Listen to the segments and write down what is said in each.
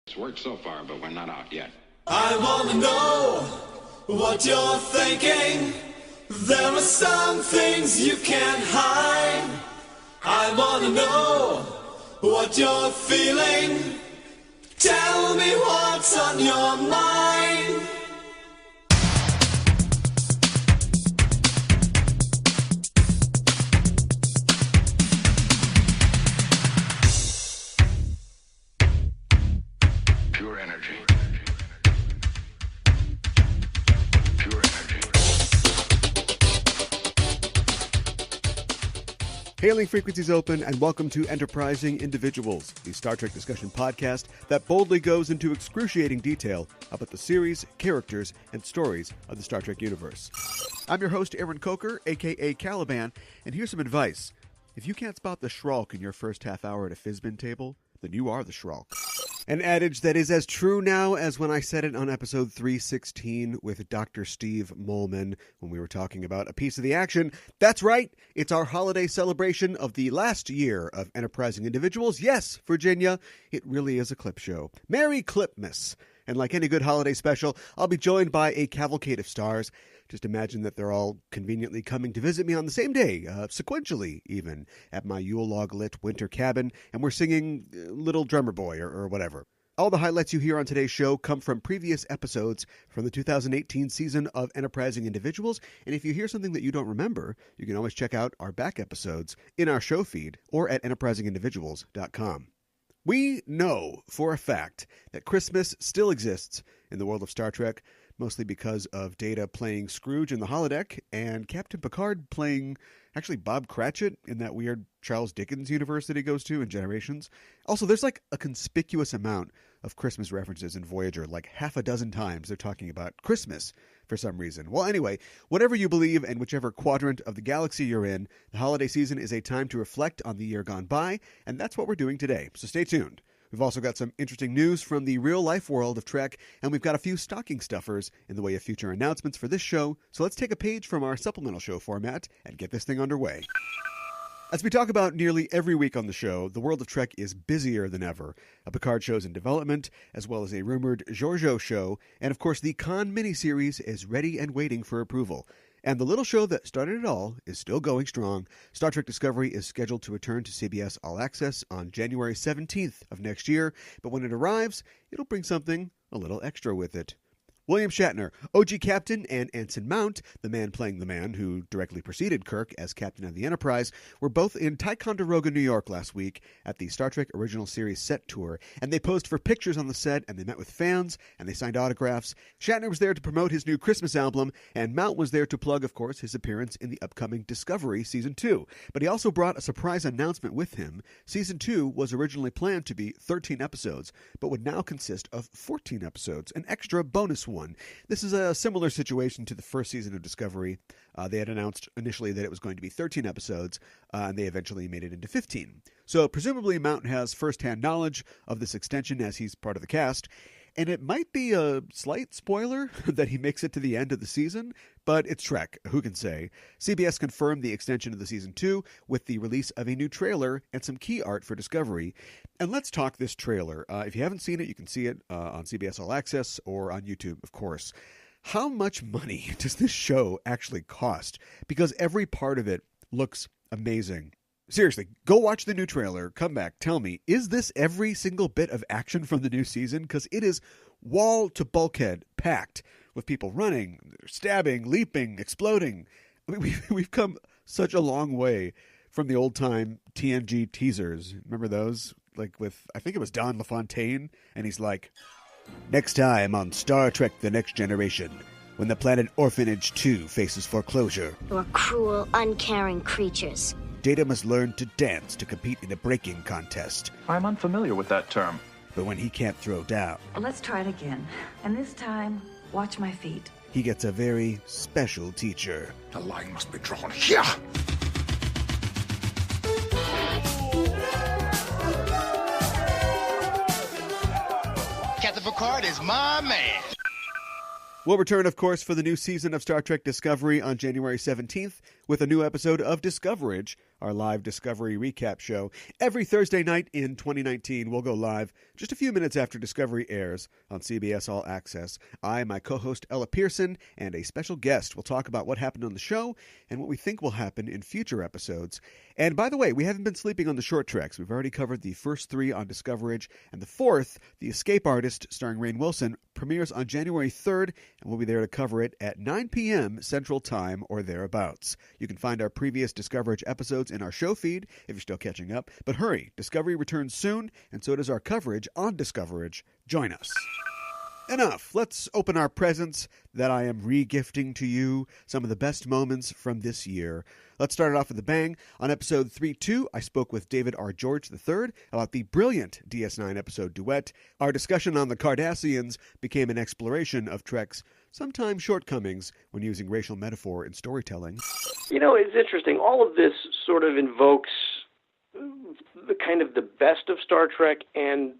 It's worked so far, but we're not out yet. I wanna know what you're thinking. There are some things you can't hide. I wanna know what you're feeling. Tell me what's on your mind. Pure energy. Hailing frequencies open, and welcome to Enterprising Individuals, the Star Trek discussion podcast that boldly goes into excruciating detail about the series, characters, and stories of the Star Trek universe. I'm your host, Aaron Coker, a.k.a. Caliban, and here's some advice. If you can't spot the Shrulk in your first half hour at a Fizbin table, then you are the Shrulk. An adage that is as true now as when I said it on episode 316 with Dr. Steve Molman when we were talking about a piece of the action. That's right, it's our holiday celebration of the last year of Enterprising Individuals. Yes, Virginia, it really is a clip show. Merry Clipmas! And like any good holiday special, I'll be joined by a cavalcade of stars. Just imagine that they're all conveniently coming to visit me on the same day, sequentially even, at my Yule log-lit winter cabin, and we're singing Little Drummer Boy or whatever. All the highlights you hear on today's show come from previous episodes from the 2018 season of Enterprising Individuals, and if you hear something that you don't remember, you can always check out our back episodes in our show feed or at enterprisingindividuals.com. We know for a fact that Christmas still exists in the world of Star Trek, mostly because of Data playing Scrooge in the holodeck and Captain Picard playing, actually, Bob Cratchit in that weird Charles Dickens universe that he goes to in Generations. Also, there's like a conspicuous amount of Christmas references in Voyager, like half a dozen times they're talking about Christmas for some reason. Well, anyway, whatever you believe and whichever quadrant of the galaxy you're in, the holiday season is a time to reflect on the year gone by, and that's what we're doing today, so stay tuned. We've also got some interesting news from the real-life world of Trek, and we've got a few stocking stuffers in the way of future announcements for this show, so let's take a page from our supplemental show format and get this thing underway. As we talk about nearly every week on the show, the world of Trek is busier than ever. A Picard show's in development, as well as a rumored Georgiou show, and of course the Con miniseries is ready and waiting for approval. And the little show that started it all is still going strong. Star Trek Discovery is scheduled to return to CBS All Access on January 17th of next year, but when it arrives, it'll bring something a little extra with it. William Shatner, OG Captain, and Anson Mount, the man playing the man who directly preceded Kirk as Captain of the Enterprise, were both in Ticonderoga, New York last week at the Star Trek Original Series set tour, and they posed for pictures on the set, and they met with fans, and they signed autographs. Shatner was there to promote his new Christmas album, and Mount was there to plug, of course, his appearance in the upcoming Discovery Season 2. But he also brought a surprise announcement with him. Season 2 was originally planned to be 13 episodes, but would now consist of 14 episodes, an extra bonus one. This is a similar situation to the first season of Discovery. They had announced initially that it was going to be 13 episodes, and they eventually made it into 15. So presumably Mount has first-hand knowledge of this extension as he's part of the cast, and it might be a slight spoiler that he makes it to the end of the season, but it's Trek, who can say? CBS confirmed the extension of the Season 2 with the release of a new trailer and some key art for Discovery. And let's talk this trailer. If you haven't seen it, you can see it on CBS All Access or on YouTube, of course. How much money does this show actually cost? Because every part of it looks amazing. Seriously, go watch the new trailer, come back, tell me, is this every single bit of action from the new season? Because it is wall to bulkhead packed with people running, stabbing, leaping, exploding. I mean, we've come such a long way from the old-time TNG teasers. Remember those? Like with, I think it was Don LaFontaine, and he's like, next time on Star Trek The Next Generation, when the planet Orphanage 2 faces foreclosure. You're cruel, uncaring creatures. Data must learn to dance to compete in a breaking contest. I'm unfamiliar with that term. But when he can't throw down, Let's try it again. And this time, watch my feet. he gets a very special teacher. The line must be drawn here. Captain Picard is my man. We'll return, of course, for the new season of Star Trek Discovery on January 17th with a new episode of Discoverage, our live Discovery recap show. Every Thursday night in 2019, we'll go live just a few minutes after Discovery airs on CBS All Access. I, my co-host Ella Pearson, and a special guest will talk about what happened on the show and what we think will happen in future episodes. And by the way, we haven't been sleeping on the short treks. We've already covered the first 3 on Discoverage, and the 4th, The Escape Artist, starring Rainn Wilson, premieres on January 3rd, and we'll be there to cover it at 9 p.m. Central Time or thereabouts. You can find our previous Discoverage episodes in our show feed if you're still catching up. But hurry, Discovery returns soon, and so does our coverage on Discoverage. Join us. Enough. Let's open our presents that I am re-gifting to you, some of the best moments from this year. Let's start it off with a bang. On episode 3-2, I spoke with David R. George III about the brilliant DS9 episode Duet. Our discussion on the Cardassians became an exploration of Trek's sometimes shortcomings when using racial metaphor in storytelling. You know, it's interesting. All of this sort of invokes the kind of the best of Star Trek and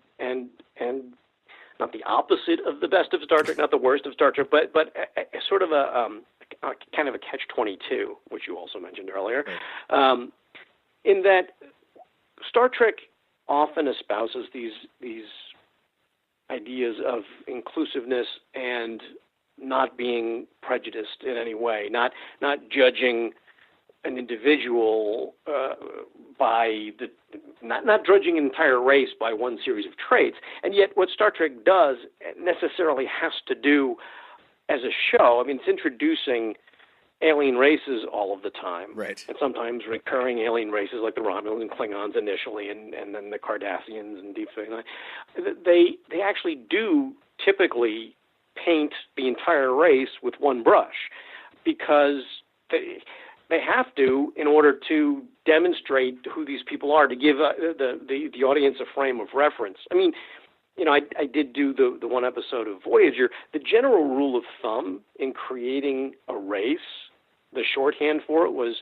not the opposite of the best of Star Trek, not the worst of Star Trek, but a sort of a kind of a catch-22, which you also mentioned earlier, in that Star Trek often espouses these ideas of inclusiveness and not being prejudiced in any way, not judging an individual by the not judging an entire race by one series of traits. And yet what Star Trek does necessarily has to do as a show. I mean, it's introducing alien races all of the time. Right. And sometimes recurring alien races like the Romulans and Klingons initially, and then the Cardassians and Deep Space Nine. They actually do typically paint the entire race with one brush because they have to in order to demonstrate who these people are, to give the audience a frame of reference. I mean, you know, I did do the one episode of Voyager. The general rule of thumb in creating a race, the shorthand for it was,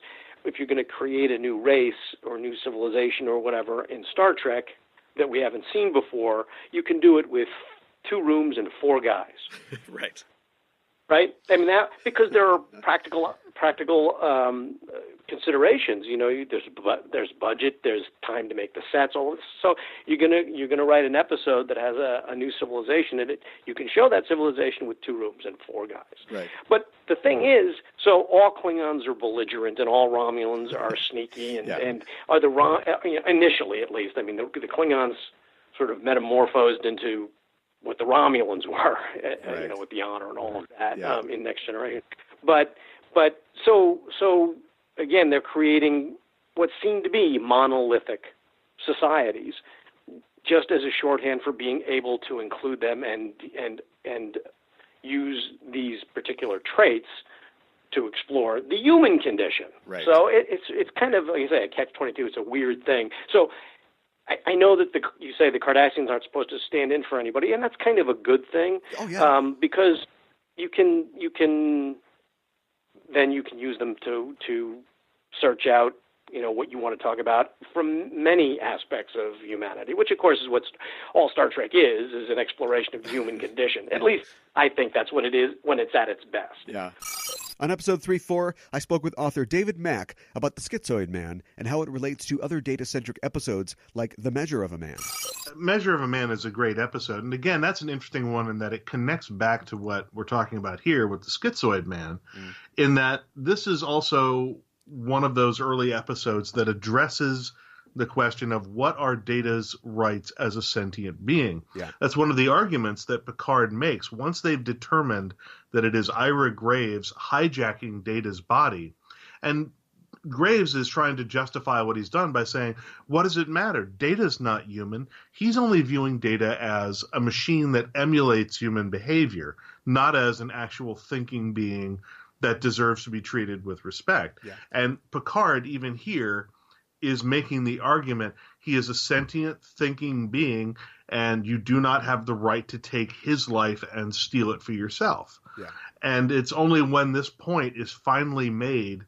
if you're going to create a new race or new civilization or whatever in Star Trek that we haven't seen before, you can do it with 2 rooms and 4 guys. Right. Right? I mean, that, because there are practical considerations. You know, there's budget, there's time to make the sets, all of this. So you're gonna write an episode that has a new civilization in it. You can show that civilization with 2 rooms and 4 guys. Right. But the thing is, so all Klingons are belligerent and all Romulans are sneaky and are initially at least. I mean, the Klingons sort of metamorphosed into what the Romulans were, right. You know, with the honor and all of that in Next Generation. But so again, they're creating what seem to be monolithic societies, just as a shorthand for being able to include them and use these particular traits to explore the human condition. Right. So it's kind of, like you say, a catch-22. It's a weird thing. So I know that you say the Cardassians aren't supposed to stand in for anybody, and that's kind of a good thing. Oh, yeah. Because you can use them to search out, you know, what you want to talk about from many aspects of humanity, which of course is what all Star Trek is an exploration of the human condition. At least I think that's what it is when it's at its best. Yeah. On episode 3-4, I spoke with author David Mack about The Schizoid Man and how it relates to other data-centric episodes like The Measure of a Man. Measure of a Man is a great episode. And again, that's an interesting one in that it connects back to what we're talking about here with The Schizoid Man, in that this is also one of those early episodes that addresses the question of what are Data's rights as a sentient being. Yeah. That's one of the arguments that Picard makes. Once they've determined that it is Ira Graves hijacking Data's body, and Graves is trying to justify what he's done by saying, what does it matter? Data's not human. He's only viewing Data as a machine that emulates human behavior, not as an actual thinking being that deserves to be treated with respect. Yeah. And Picard, even here, is making the argument he is a sentient thinking being and you do not have the right to take his life and steal it for yourself. Yeah. And it's only when this point is finally made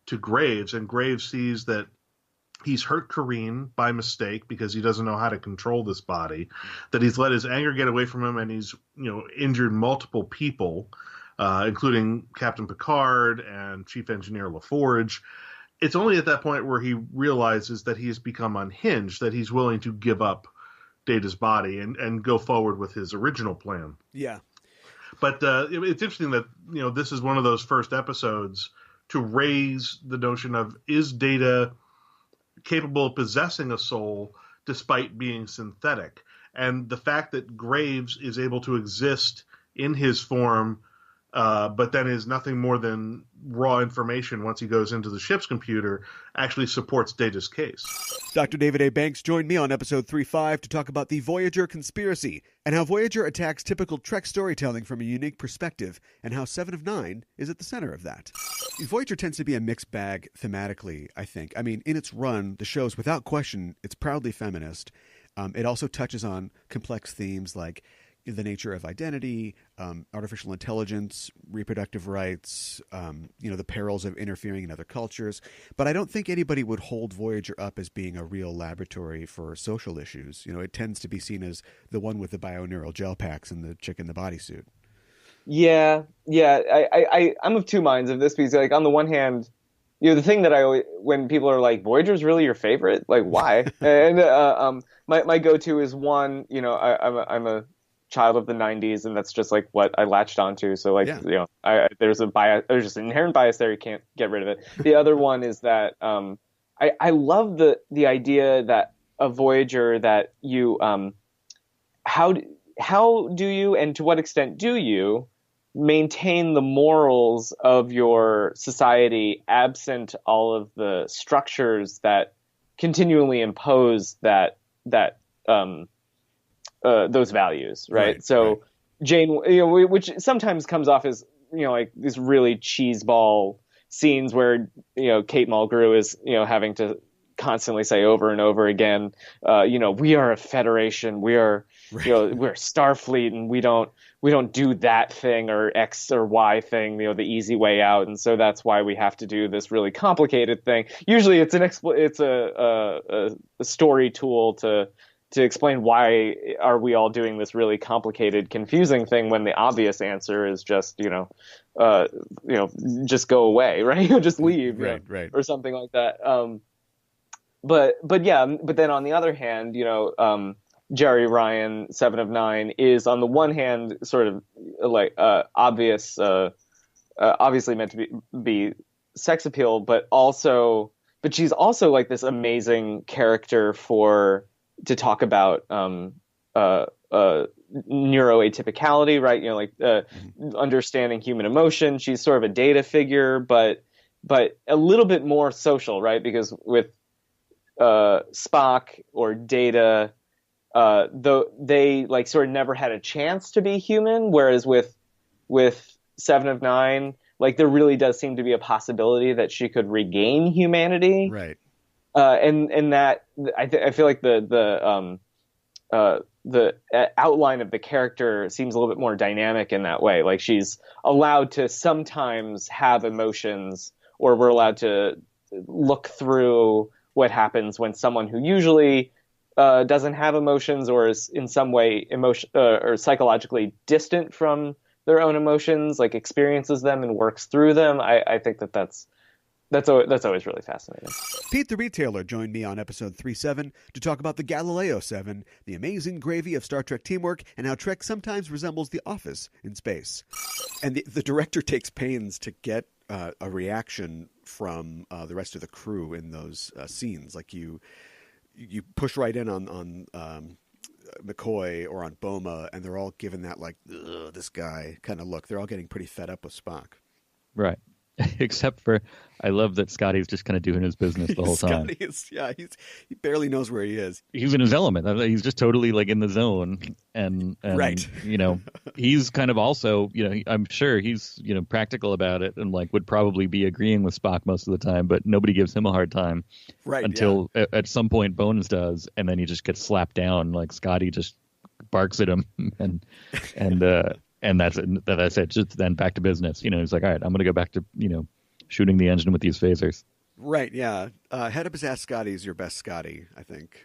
to Graves, and Graves sees that he's hurt Kareen by mistake because he doesn't know how to control this body, that he's let his anger get away from him and he's, injured multiple people, including Captain Picard and Chief Engineer LaForge. It's only at that point where he realizes that he has become unhinged, that he's willing to give up Data's body and go forward with his original plan. Yeah. But it's interesting that, this is one of those first episodes to raise the notion of, is Data capable of possessing a soul despite being synthetic? And the fact that Graves is able to exist in his form, but then is nothing more than raw information once he goes into the ship's computer, actually supports Data's case. Dr. David A. Banks joined me on episode 3.5 to talk about the Voyager Conspiracy and how Voyager attacks typical Trek storytelling from a unique perspective, and how 7 of 9 is at the center of that. Voyager tends to be a mixed bag thematically, I think. I mean, in its run, the show's without question, it's proudly feminist. It also touches on complex themes like the nature of identity, artificial intelligence, reproductive rights, the perils of interfering in other cultures. But I don't think anybody would hold Voyager up as being a real laboratory for social issues. It tends to be seen as the one with the bioneural gel packs and the chick in the bodysuit. Yeah. I'm of two minds of this, because like on the one hand, the thing that I always, when people are like, Voyager's really your favorite, like why? And my go-to is one, I'm a child of the 90s, and that's just like what I latched onto. So like, there's a bias, there's just an inherent bias there. You can't get rid of it. The other one is that I love the idea that a Voyager, that you how do you, and to what extent do you maintain the morals of your society absent all of the structures that continually impose those values, right? So Jane, which sometimes comes off as, like these really cheeseball scenes where, Kate Mulgrew is, having to constantly say over and over again, we are a federation, we are, we're Starfleet, and we don't do that thing or X or Y thing, the easy way out, and so that's why we have to do this really complicated thing. Usually, it's a story tool to explain why are we all doing this really complicated, confusing thing, when the obvious answer is just, just go away, right? Just leave, right, or something like that. But then on the other hand, Jerry Ryan, 7 of 9, is on the one hand sort of like obviously meant to be sex appeal, but she's also like this amazing character to talk about neuroatypicality, right? Understanding human emotion. She's sort of a Data figure, but a little bit more social, right? Because with Spock or Data, though they like sort of never had a chance to be human, whereas with 7 of 9, like there really does seem to be a possibility that she could regain humanity, right? And that I feel like the outline of the character seems a little bit more dynamic in that way. Like she's allowed to sometimes have emotions, or we're allowed to look through what happens when someone who usually doesn't have emotions, or is in some way or psychologically distant from their own emotions, like experiences them and works through them. I think that's always really fascinating. Pete the Retailer joined me on episode 3.7 to talk about the Galileo 7, the amazing gravy of Star Trek teamwork, and how Trek sometimes resembles The Office in space. And the director takes pains to get a reaction from the rest of the crew in those scenes. Like you push right in on McCoy or on Boma, and they're all given that like, ugh, this guy kind of look. They're all getting pretty fed up with Spock. Right. Except for, I love that Scotty's just kind of doing his business the whole time. Scotty is, he barely knows where he is. He's in his element. He's just totally like in the zone, and right. He's kind of also, I'm sure he's, practical about it, and like would probably be agreeing with Spock most of the time, but nobody gives him a hard time, right? Until at some point Bones does, and then he just gets slapped down. Like Scotty just barks at him, and that's it. Just then back to business. He's like, all right, I'm going to go back to, shooting the engine with these phasers. Right. Yeah. Head up his ass Scotty is your best Scotty, I think.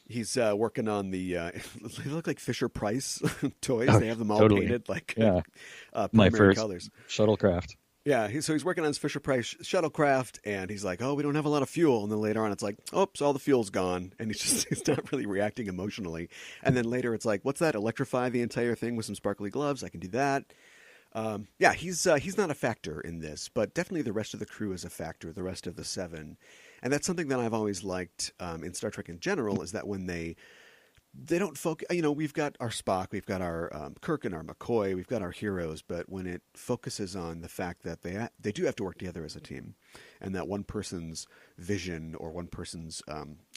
He's working on the they look like Fisher-Price toys. Oh, They have them all totally. painted like My primary first colors. shuttlecraft. Yeah, so he's working on his Fisher-Price shuttlecraft, and he's like, "Oh, we don't have a lot of fuel." And then later on, it's like, "Oops, all the fuel's gone," and he's not really reacting emotionally. And then later, it's like, "What's that? Electrify the entire thing with some sparkly gloves? I can do that." Yeah, he's not a factor in this, but definitely the rest of the crew is a factor. The rest of the 7, and that's something that I've always liked in Star Trek in general, is that when they don't focus. We've got our Spock, we've got our Kirk and our McCoy, we've got our heroes, but when it focuses on the fact that they do have to work together as a team, and that one person's vision or one person's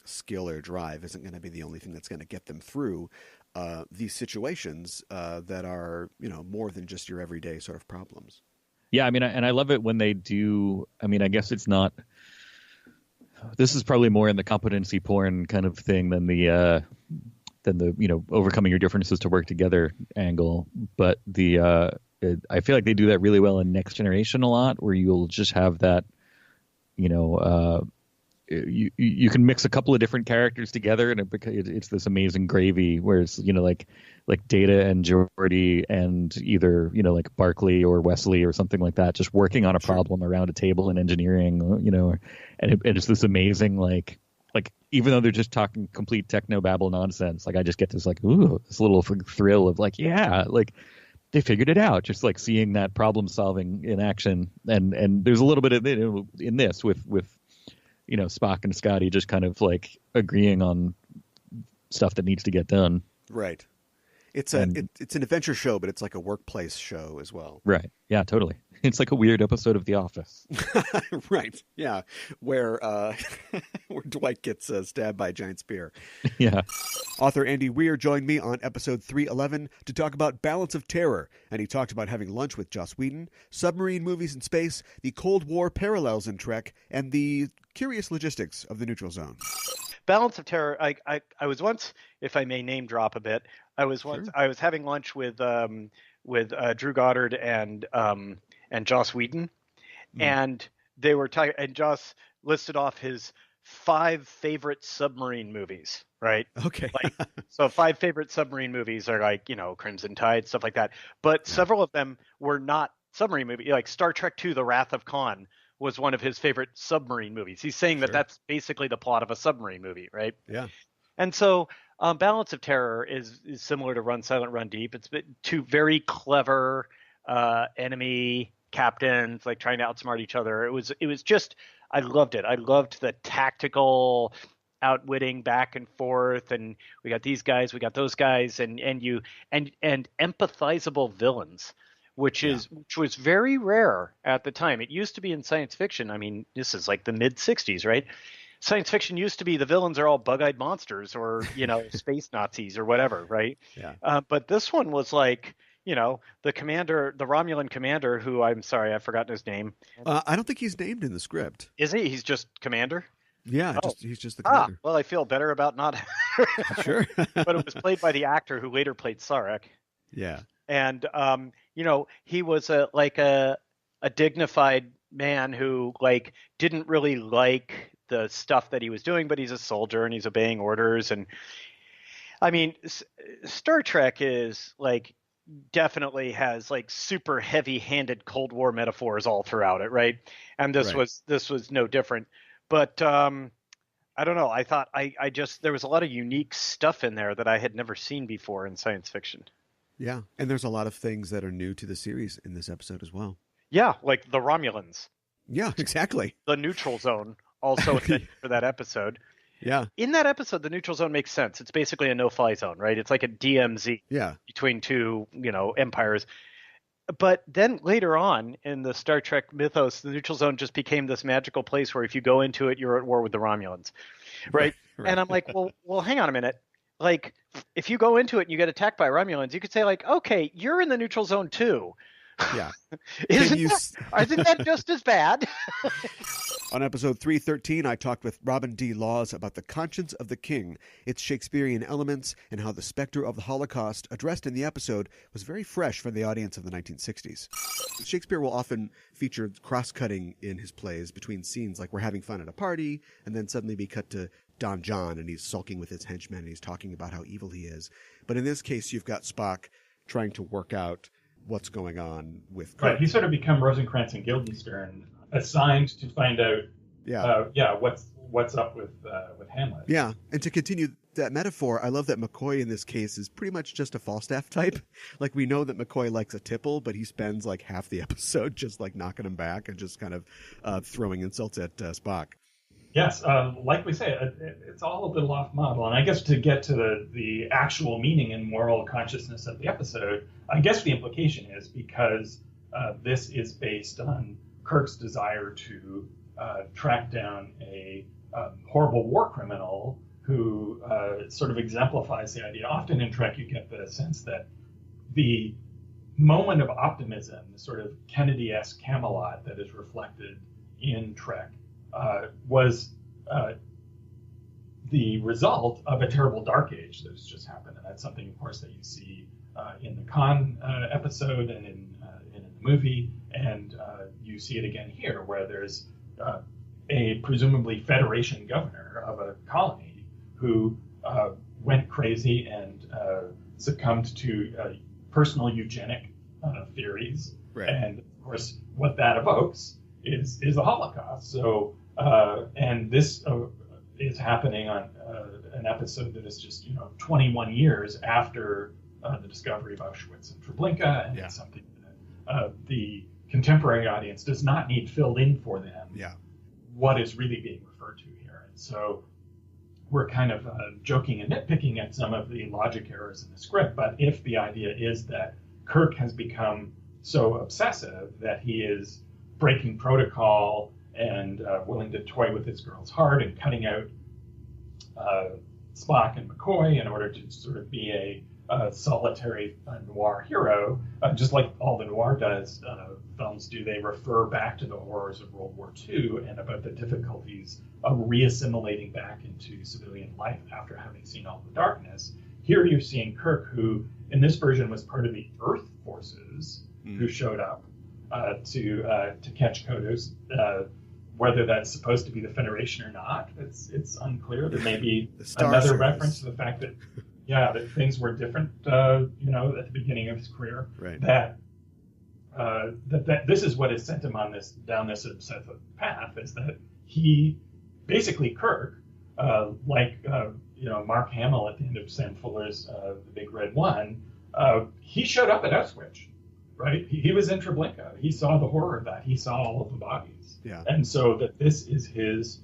skill or drive isn't going to be the only thing that's going to get them through these situations that are more than just your everyday sort of problems. Yeah, I mean, and I love it when they do. I mean, I guess it's not. This is probably more in the competency porn kind of thing than the overcoming your differences to work together angle. But I feel like they do that really well in Next Generation a lot, where you'll just have that, you can mix a couple of different characters together, and it's this amazing gravy. Where it's like Data and Geordi and either like Barclay or Wesley or something like that, just working on a problem around a table in engineering, and it's this amazing like even though they're just talking complete techno babble nonsense, like I just get this this little thrill of they figured it out, just like seeing that problem solving in action. And there's a little bit of it in this with Spock and Scotty just kind of like agreeing on stuff that needs to get done. Right. It's an adventure show, but it's like a workplace show as well. Right. Yeah, totally. It's like a weird episode of The Office. Right. Yeah. Where Dwight gets stabbed by a giant spear. Yeah. Author Andy Weir joined me on episode 311 to talk about Balance of Terror, and he talked about having lunch with Joss Whedon, submarine movies in space, the Cold War parallels in Trek, and the curious logistics of the neutral zone. Balance of Terror. I was once, if I may name drop a bit, I was having lunch with Drew Goddard and Joss Whedon, and they were talking, and Joss listed off his 5 favorite submarine movies. Right. Okay. So 5 favorite submarine movies are Crimson Tide, stuff like that. But several of them were not submarine movies. Like Star Trek II: The Wrath of Khan was one of his favorite submarine movies. He's saying that that's basically the plot of a submarine movie, right? Yeah. And so Balance of Terror is similar to Run Silent, Run Deep. It's 2 very clever enemy captains like trying to outsmart each other. It was just, I loved it. I loved the tactical outwitting back and forth, and we got these guys, we got those guys, and empathizable villains. Which was very rare at the time. It used to be in science fiction. I mean, this is like the mid 60s, right? Science fiction used to be the villains are all bug-eyed monsters or, space Nazis or whatever, right? Yeah. But this one was like, the commander, the Romulan commander, who I'm sorry, I've forgotten his name. I don't think he's named in the script. Is he? He's just commander? Yeah, he's just the commander. Well, I feel better about not. Sure. But it was played by the actor who later played Sarek. Yeah. And, he was a dignified man who didn't really like the stuff that he was doing, but he's a soldier and he's obeying orders. And I mean, Star Trek is definitely has super heavy handed Cold War metaphors all throughout it. Right. And this was no different, but, I don't know. I thought there was a lot of unique stuff in there that I had never seen before in science fiction. Yeah, and there's a lot of things that are new to the series in this episode as well. Yeah, like the Romulans. Yeah, exactly. The neutral zone also for that episode. Yeah. In that episode, the neutral zone makes sense. It's basically a no-fly zone, right? It's like a DMZ between 2, empires. But then later on in the Star Trek mythos, the neutral zone just became this magical place where if you go into it, you're at war with the Romulans, right? And I'm like, well, hang on a minute. If you go into it and you get attacked by Romulans, you could say okay, you're in the neutral zone too. Yeah. Isn't that just as bad? On episode 313, I talked with Robin D. Laws about the conscience of the king, its Shakespearean elements, and how the specter of the Holocaust addressed in the episode was very fresh for the audience of the 1960s. Shakespeare will often feature cross-cutting in his plays between scenes, like we're having fun at a party, and then suddenly be cut to Don John, and he's sulking with his henchmen, and he's talking about how evil he is. But in this case, you've got Spock trying to work out what's going on with Kirk. Right, he's sort of become Rosencrantz and Guildenstern, assigned to find out what's up with Hamlet. Yeah, and to continue that metaphor, I love that McCoy in this case is pretty much just a Falstaff type. Like, we know that McCoy likes a tipple, but he spends like half the episode just like knocking him back and just kind of throwing insults at Spock. Yes, like we say, it's all a little off model. And I guess to get to the actual meaning and moral consciousness of the episode, I guess the implication is because this is based on Kirk's desire to track down a horrible war criminal who sort of exemplifies the idea. Often in Trek, you get the sense that the moment of optimism, the sort of Kennedy-esque Camelot that is reflected in Trek, was the result of a terrible dark age that has just happened. And that's something, of course, that you see in the Khan episode and in the movie. And you see it again here, where there's a presumably Federation governor of a colony who went crazy and succumbed to personal eugenic theories. Right. And, of course, what that evokes is the Holocaust. So, and this is happening on an episode that is just, 21 years after the discovery of Auschwitz and Treblinka, and it's something that the contemporary audience does not need filled in for them. Yeah. What is really being referred to here. And so we're kind of joking and nitpicking at some of the logic errors in the script, but if the idea is that Kirk has become so obsessive that he is breaking protocol and willing to toy with this girl's heart and cutting out Spock and McCoy in order to sort of be a solitary noir hero, just like all the noir films do, they refer back to the horrors of World War II and about the difficulties of reassimilating back into civilian life after having seen all the darkness. Here you're seeing Kirk, who in this version was part of the Earth forces, who showed up to catch Kodos. Whether that's supposed to be the Federation or not, it's unclear. There may be another reference to the fact that that things were different, at the beginning of his career. Right. That this is what has sent him down this obsessive path, is that he basically Kirk, Mark Hamill at the end of Sam Fuller's The Big Red One, he showed up at Auschwitz, right? He was in Treblinka. He saw the horror of that. He saw all of the bodies. Yeah. And so that this is his,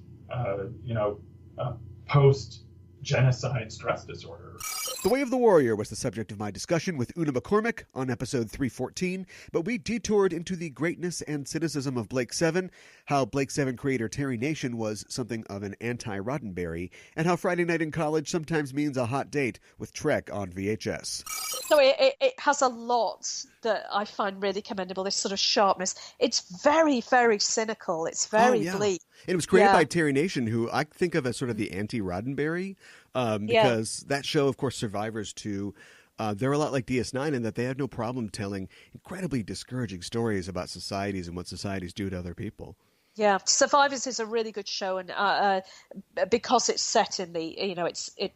post-genocide stress disorder. The Way of the Warrior was the subject of my discussion with Una McCormick on episode 314, but we detoured into the greatness and cynicism of Blake Seven, how Blake Seven creator Terry Nation was something of an anti-Roddenberry, and how Friday night in college sometimes means a hot date with Trek on VHS. So it has a lot that I find really commendable, this sort of sharpness. It's very, very cynical. It's very bleak. And it was created by Terry Nation, who I think of as sort of the anti-Roddenberry, because that show, of course, Survivors 2, they're a lot like DS9 in that they have no problem telling incredibly discouraging stories about societies and what societies do to other people. Yeah, Survivors is a really good show, and because it's set in the,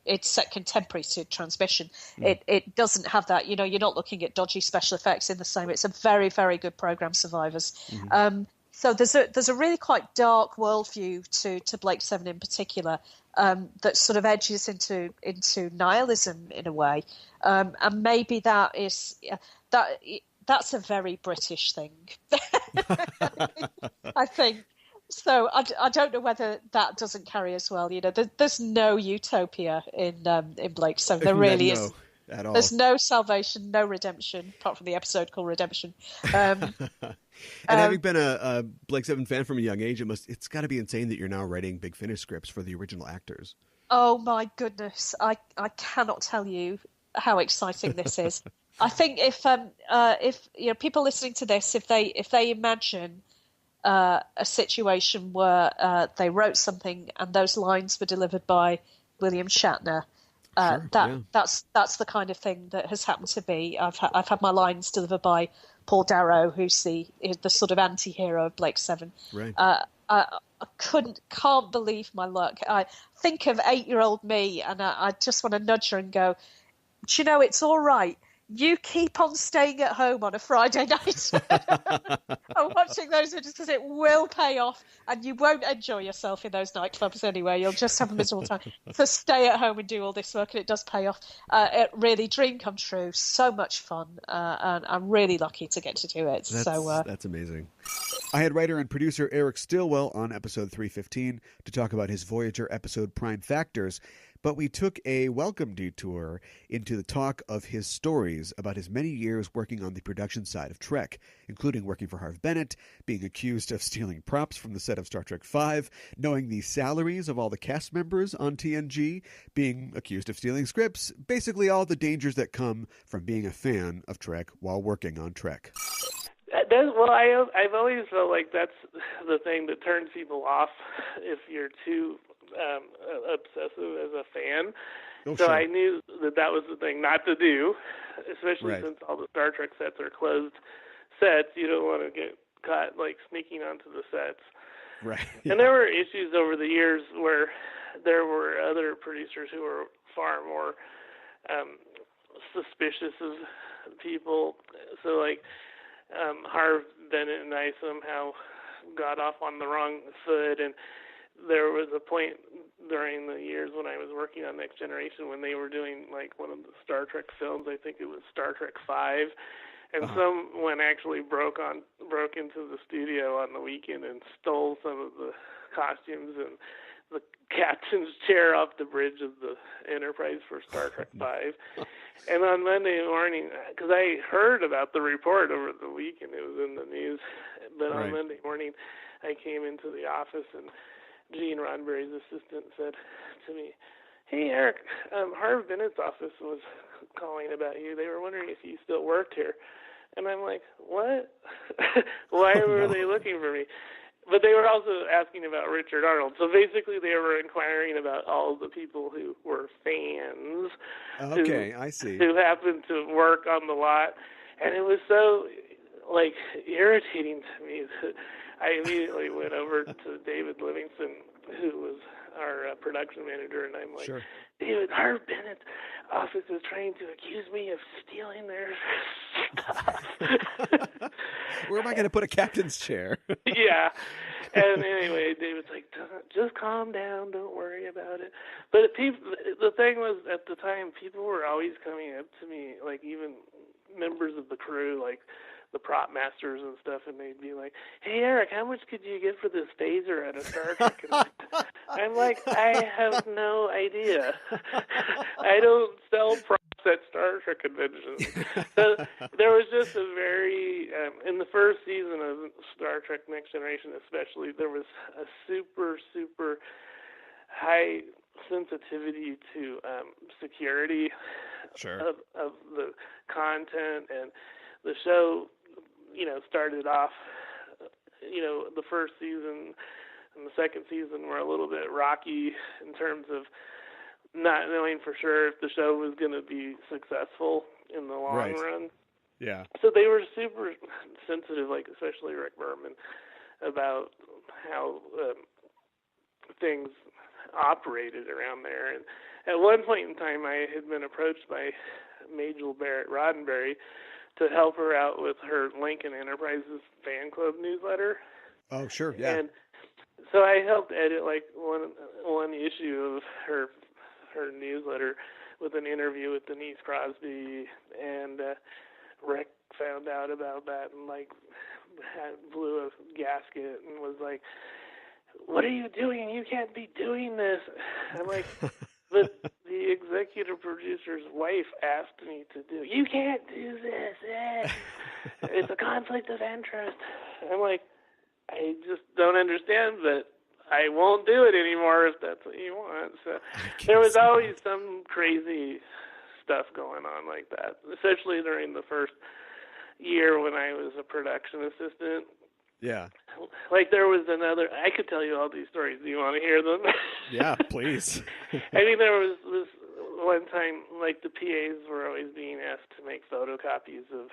it's set contemporary to transmission. It doesn't have that, you're not looking at dodgy special effects in the same. It's a very, very good program, Survivors. Mm-hmm. So there's a really quite dark worldview to Blake Seven in particular, that sort of edges into nihilism in a way, and maybe that's a very British thing. I think so. I don't know whether that doesn't carry as well. There's no utopia in Blake Seven. There really is. At all. There's no salvation, no redemption, apart from the episode called Redemption. And having been a Blake Seven fan from a young age, it's got to be insane that you're now writing Big Finish scripts for the original actors. Oh my goodness, I cannot tell you how exciting this is. I think if people listening to this, if they imagine a situation where they wrote something and those lines were delivered by William Shatner. That's the kind of thing that has happened to me. I've had my lines delivered by Paul Darrow, who's the sort of anti-hero of Blake Seven. Right. can't believe my luck. I think of 8-year-old me, and I just want to nudge her and go, do you know, it's all right. You keep on staying at home on a Friday night and watching those videos, because it will pay off, and you won't enjoy yourself in those nightclubs anyway. You'll just have a miserable time. So stay at home and do all this work, and it does pay off. It really, dream come true. So much fun, and I'm really lucky to get to do it. That's amazing. I had writer and producer Eric Stillwell on episode 315 to talk about his Voyager episode Prime Factors, but we took a welcome detour into the talk of his stories about his many years working on the production side of Trek, including working for Harv Bennett, being accused of stealing props from the set of Star Trek V, knowing the salaries of all the cast members on TNG, being accused of stealing scripts, basically all the dangers that come from being a fan of Trek while working on Trek. I've always felt like that's the thing that turns people off if you're too obsessive as a fan. Sure. I knew that was the thing not to do, especially since all the Star Trek sets are closed sets. You don't want to get caught like sneaking onto the sets. Right. Yeah. And there were issues over the years where there were other producers who were far more suspicious of people. So like Harv Bennett and I somehow got off on the wrong foot, and there was a point during the years when I was working on Next Generation when they were doing like one of the Star Trek films. I think it was Star Trek V, and someone actually broke into the studio on the weekend and stole some of the costumes and the captain's chair off the bridge of the Enterprise for Star Trek V. And on Monday morning, because I heard about the report over the weekend, it was in the news, but on Monday morning I came into the office and Gene Roddenberry's assistant said to me, "Hey, Eric, Harv Bennett's office was calling about you. They were wondering if you still worked here." And I'm like, "What? Why were they looking for me?" But they were also asking about Richard Arnold. So basically they were inquiring about all the people who were fans. Okay, I see. Who happened to work on the lot. And it was so, like, irritating to me that I immediately went over to David Livingston, who was our production manager, and I'm like, David, Harv Bennett's office is trying to accuse me of stealing their stuff. Where am I going to put a captain's chair? Yeah. And anyway, David's like, just calm down, don't worry about it. But the thing was, at the time, people were always coming up to me, like even members of the crew, like the prop masters and stuff, and they'd be like, "Hey, Eric, how much could you get for this phaser at a Star Trek?" I'm like, I have no idea. I don't sell props at Star Trek conventions. So there was just a very, in the first season of Star Trek Next Generation especially, there was a super, super high sensitivity to security of the content, and the show, started off, the first season and the second season were a little bit rocky in terms of not knowing for sure if the show was going to be successful in the long run. Yeah. So they were super sensitive, like especially Rick Berman, about how things operated around there. And at one point in time, I had been approached by Majel Barrett Roddenberry to help her out with her Lincoln Enterprises fan club newsletter. Oh, sure, yeah. And so I helped edit like one issue of her newsletter with an interview with Denise Crosby, and Rick found out about that and like blew a gasket and was like, "What are you doing? You can't be doing this." I'm like, "But the executive producer's wife asked me to do. You can't do this. It's a conflict of interest." I'm like, "I just don't understand, but I won't do it anymore if that's what you want." So there was always some crazy stuff going on like that, especially during the first year when I was a production assistant. Yeah. Like there was another, I could tell you all these stories. Do you want to hear them? Yeah, please. I mean, there was this one time, like the PAs were always being asked to make photocopies of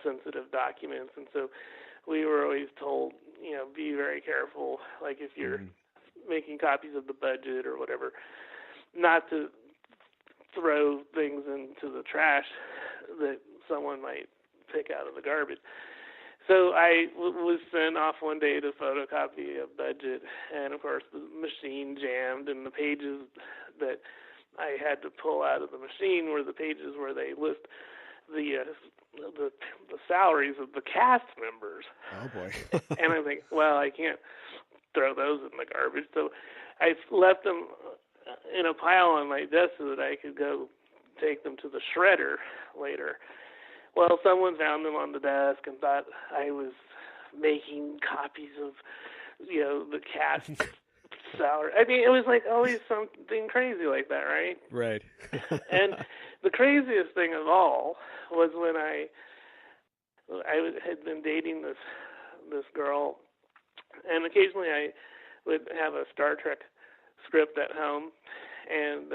sensitive documents, and so we were always told, be very careful, like if you're making copies of the budget or whatever, not to throw things into the trash that someone might pick out of the garbage. So I was sent off one day to photocopy a budget, and of course the machine jammed, and the pages that I had to pull out of the machine were the pages where they list the salaries of the cast members. Oh boy! And I think, well, I can't throw those in the garbage, so I left them in a pile on my desk so that I could go take them to the shredder later. Well, someone found them on the desk and thought I was making copies of, the cast salary. I mean, it was like always something crazy like that, right? Right. And the craziest thing of all was when I had been dating this girl, and occasionally I would have a Star Trek script at home, and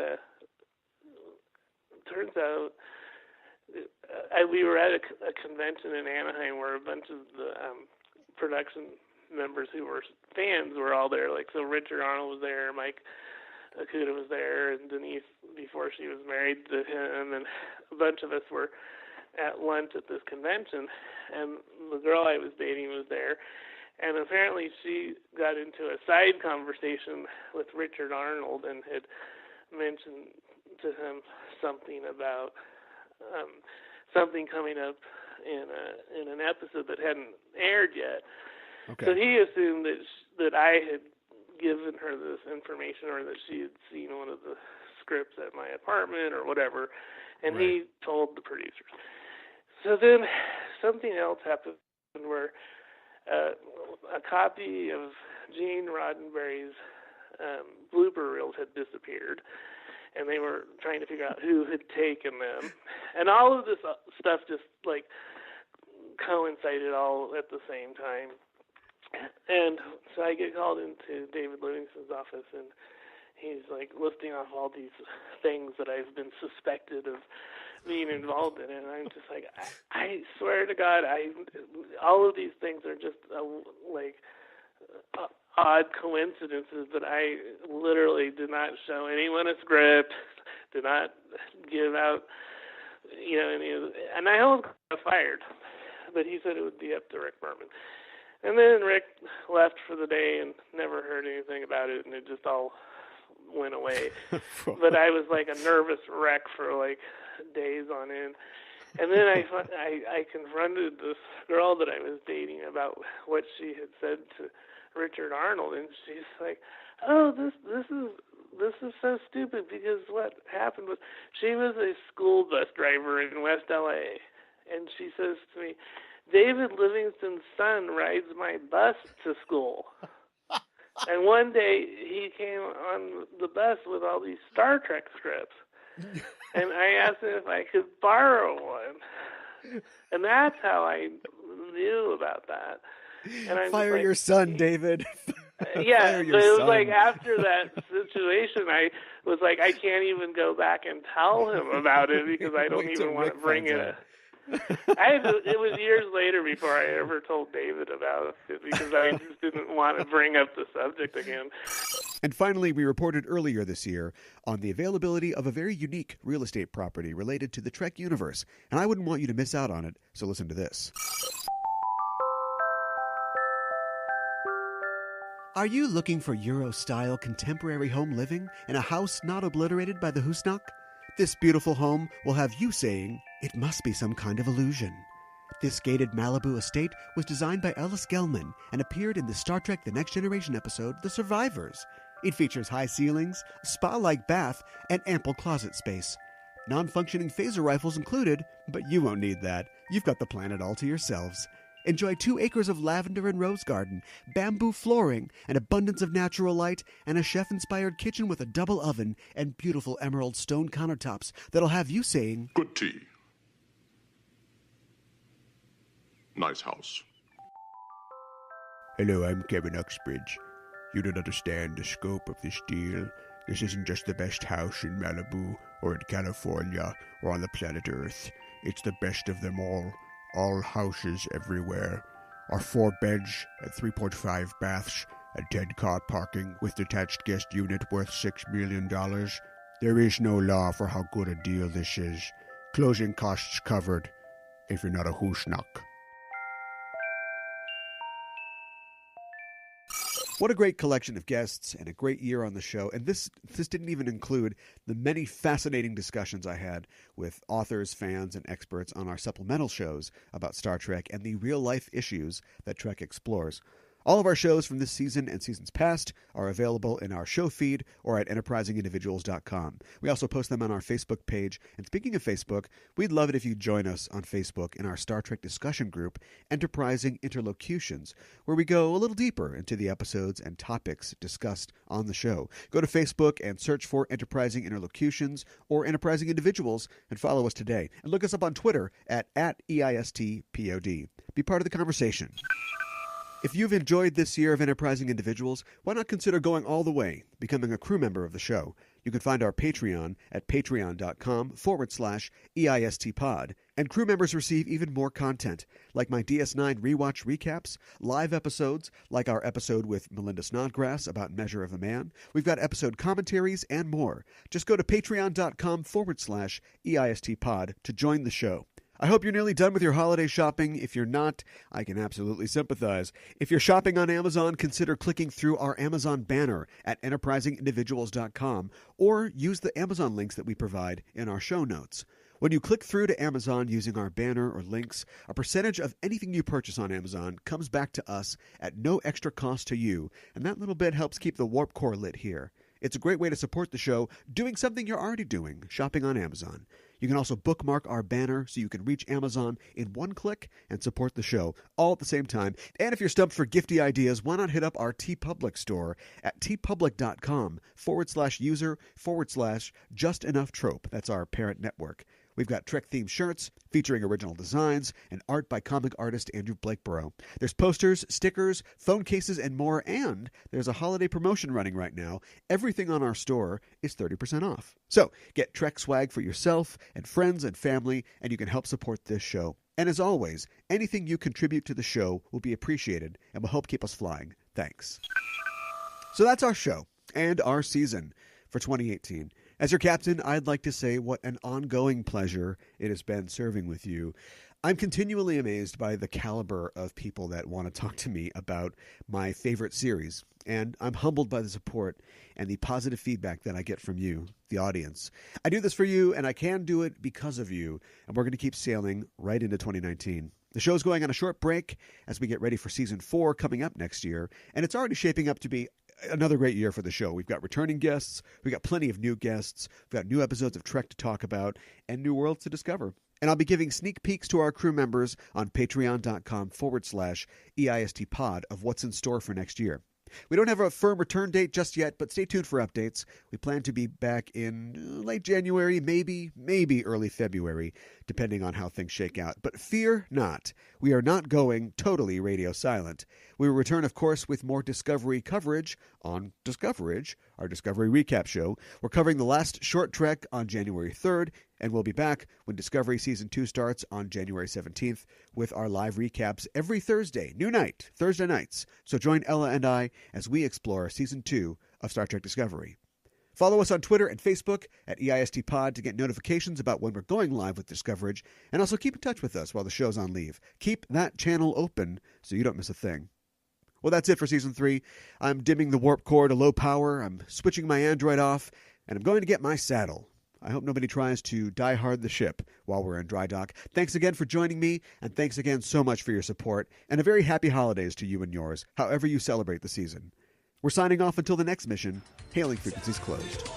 turns out we were at a convention in Anaheim where a bunch of the production members who were fans were all there. Like, so Richard Arnold was there, Mike Okuda was there, and Denise before she was married to him, and a bunch of us were at lunch at this convention, and the girl I was dating was there, and apparently she got into a side conversation with Richard Arnold and had mentioned to him something about something coming up in an episode that hadn't aired yet. Okay. So he assumed that I had given her this information, or that she had seen one of the scripts at my apartment or whatever, and he told the producers. So then something else happened where a copy of Gene Roddenberry's blooper reels had disappeared, and they were trying to figure out who had taken them. And all of this stuff just, like, coincided all at the same time. And so I get called into David Livingston's office, and he's, like, listing off all these things that I've been suspected of being involved in. And I'm just like, I swear to God, all of these things are just, odd coincidences, but I literally did not show anyone a script, did not give out, any of the, and I almost got fired, but he said it would be up to Rick Berman. And then Rick left for the day and never heard anything about it, and it just all went away. But I was like a nervous wreck for like days on end. And then I confronted this girl that I was dating about what she had said to Richard Arnold, and she's like, "Oh, this is so stupid, because what happened was she was a school bus driver in West LA, and she says to me, David Livingston's son rides my bus to school." And one day he came on the bus with all these Star Trek scripts, and I asked him if I could borrow one, and that's how I knew about that. And I'm Fire your son, David. Yeah, but it was like after that situation, I was like, I can't even go back and tell him about it, because I don't even want to bring it up. It was years later before I ever told David about it, because I just didn't want to bring up the subject again. And finally, we reported earlier this year on the availability of a very unique real estate property related to the Trek universe, and I wouldn't want you to miss out on it, so listen to this. Are you looking for Euro-style contemporary home living in a house not obliterated by the Husnak? This beautiful home will have you saying, "It must be some kind of illusion." This gated Malibu estate was designed by Ellis Gelman and appeared in the Star Trek The Next Generation episode, The Survivors. It features high ceilings, a spa-like bath, and ample closet space. Non-functioning phaser rifles included, but you won't need that. You've got the planet all to yourselves. Enjoy 2 acres of lavender and rose garden, bamboo flooring, an abundance of natural light, and a chef-inspired kitchen with a double oven and beautiful emerald stone countertops that'll have you saying, "Good tea. Nice house." Hello, I'm Kevin Uxbridge. You don't understand the scope of this deal. This isn't just the best house in Malibu or in California or on the planet Earth. It's the best of them all all houses everywhere, are 4 beds and 3.5 baths and 10 car parking with detached guest unit worth $6 million. There is no law for how good a deal this is. Closing costs covered if you're not a hoosnock. What a great collection of guests and a great year on the show. And this didn't even include the many fascinating discussions I had with authors, fans, and experts on our supplemental shows about Star Trek and the real-life issues that Trek explores. All of our shows from this season and seasons past are available in our show feed or at enterprisingindividuals.com. We also post them on our Facebook page. And speaking of Facebook, we'd love it if you'd join us on Facebook in our Star Trek discussion group, Enterprising Interlocutions, where we go a little deeper into the episodes and topics discussed on the show. Go to Facebook and search for Enterprising Interlocutions or Enterprising Individuals and follow us today. And look us up on Twitter at EISTPOD. Be part of the conversation. If you've enjoyed this year of Enterprising Individuals, why not consider going all the way, becoming a crew member of the show? You can find our Patreon at patreon.com/EISTpod, and crew members receive even more content, like my DS9 rewatch recaps, live episodes, like our episode with Melinda Snodgrass about Measure of a Man. We've got episode commentaries and more. Just go to patreon.com/EISTpod to join the show. I hope you're nearly done with your holiday shopping. If you're not, I can absolutely sympathize. If you're shopping on Amazon, consider clicking through our Amazon banner at enterprisingindividuals.com or use the Amazon links that we provide in our show notes. When you click through to Amazon using our banner or links, a percentage of anything you purchase on Amazon comes back to us at no extra cost to you, and that little bit helps keep the Warp Core lit here. It's a great way to support the show doing something you're already doing, shopping on Amazon. You can also bookmark our banner so you can reach Amazon in one click and support the show all at the same time. And if you're stumped for gifty ideas, why not hit up our Teepublic store at teepublic.com/user/justenoughtrope. That's our parent network. We've got Trek-themed shirts featuring original designs and art by comic artist Andrew Blakeborough. There's posters, stickers, phone cases, and more, and there's a holiday promotion running right now. Everything on our store is 30% off. So get Trek swag for yourself and friends and family, and you can help support this show. And as always, anything you contribute to the show will be appreciated and will help keep us flying. Thanks. So that's our show and our season for 2018. As your captain, I'd like to say what an ongoing pleasure it has been serving with you. I'm continually amazed by the caliber of people that want to talk to me about my favorite series, and I'm humbled by the support and the positive feedback that I get from you, the audience. I do this for you, and I can do it because of you, and we're going to keep sailing right into 2019. The show's going on a short break as we get ready for Season 4 coming up next year, and it's already shaping up to be another great year for the show. We've got returning guests, we've got plenty of new guests, we've got new episodes of Trek to talk about, and new worlds to discover. And I'll be giving sneak peeks to our crew members on patreon.com/EISTpod of what's in store for next year. We don't have a firm return date just yet, but stay tuned for updates. We plan to be back in late January, maybe early February, depending on how things shake out. But fear not, we are not going totally radio silent. We will return, of course, with more Discovery coverage on Discoverage, our Discovery recap show. We're covering the last short trek on January 3rd, and we'll be back when Discovery Season 2 starts on January 17th with our live recaps every Thursday, new night, Thursday nights. So join Ella and I as we explore Season 2 of Star Trek Discovery. Follow us on Twitter and Facebook at EISTpod to get notifications about when we're going live with Discoverage, and also keep in touch with us while the show's on leave. Keep that channel open so you don't miss a thing. Well, that's it for Season 3. I'm dimming the warp core to low power, I'm switching my Android off, and I'm going to get my saddle. I hope nobody tries to die hard the ship while we're in dry dock. Thanks again for joining me, and thanks again so much for your support, and a very happy holidays to you and yours, however you celebrate the season. We're signing off until the next mission. Hailing frequencies closed.